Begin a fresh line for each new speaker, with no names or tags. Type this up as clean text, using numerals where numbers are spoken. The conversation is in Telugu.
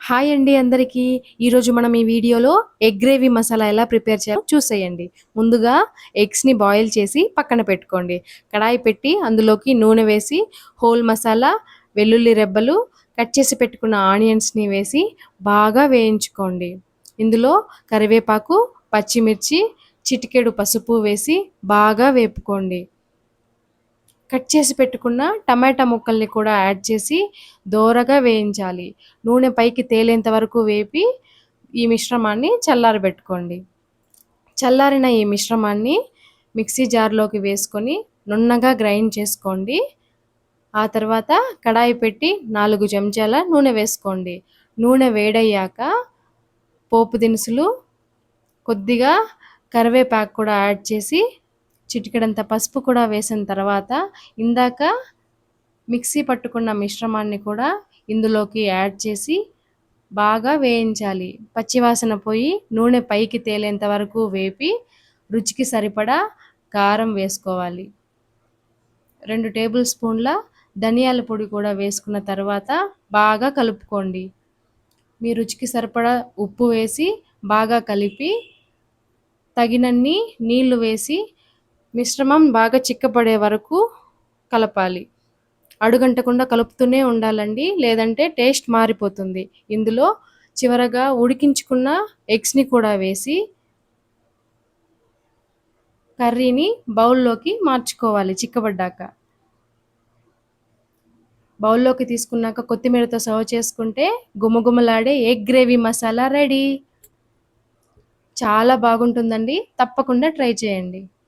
హాయ్ అండి అందరికీ. ఈరోజు మనం ఈ వీడియోలో ఎగ్ గ్రేవీ మసాలా ఎలా ప్రిపేర్ చేయాలో చూసేయండి. ముందుగా ఎగ్స్‌ని బాయిల్ చేసి పక్కన పెట్టుకోండి. కడాయి పెట్టి అందులోకి నూనె వేసి హోల్ మసాలా, వెల్లుల్లి రెబ్బలు, కట్ చేసి పెట్టుకున్న ఆనియన్స్‌ని వేసి బాగా వేయించుకోండి. ఇందులో కరివేపాకు, పచ్చిమిర్చి, చిటికెడు పసుపు వేసి బాగా వేపుకోండి. కట్ చేసి పెట్టుకున్న టమాటా ముక్కల్ని కూడా యాడ్ చేసి దోరగా వేయించాలి. నూనె పైకి తేలేంత వరకు వేపి ఈ మిశ్రమాన్ని చల్లారబెట్టుకోండి. చల్లారిన ఈ మిశ్రమాన్ని మిక్సీ జార్లోకి వేసుకొని నున్నగా గ్రైండ్ చేసుకోండి. ఆ తర్వాత కడాయి పెట్టి 4 చెంచాల నూనె వేసుకోండి. నూనె వేడయ్యాక పోపు దినుసులు, కొద్దిగా కరివేపాకు కూడా యాడ్ చేసి చిటికెడంత పసుపు కూడా వేసిన తర్వాత ఇందాక మిక్సీ పట్టుకున్న మిశ్రమాన్ని కూడా ఇందులోకి యాడ్ చేసి బాగా వేయించాలి. పచ్చివాసన పోయి నూనె పైకి తేలేంత వరకు వేపి రుచికి సరిపడా కారం వేసుకోవాలి. 2 టేబుల్ స్పూన్ల ధనియాల పొడి కూడా వేసుకున్న తర్వాత బాగా కలుపుకోండి. మీ రుచికి సరిపడా ఉప్పు వేసి బాగా కలిపి తగినన్ని నీళ్లు వేసి మిశ్రమం బాగా చిక్కపడే వరకు కలపాలి. అడుగంటకుండా కలుపుతూనే ఉండాలండి, లేదంటే టేస్ట్ మారిపోతుంది. ఇందులో చివరగా ఉడికించుకున్న ఎగ్స్‌ని కూడా వేసి కర్రీని బౌల్లోకి మార్చుకోవాలి చిక్కబడ్డాక. బౌల్లోకి తీసుకున్నాక కొత్తిమీరతో సర్వ్ చేసుకుంటే గుమగుమలాడే ఎగ్ గ్రేవీ మసాలా రెడీ. చాలా బాగుంటుందండి. తప్పకుండా ట్రై చేయండి.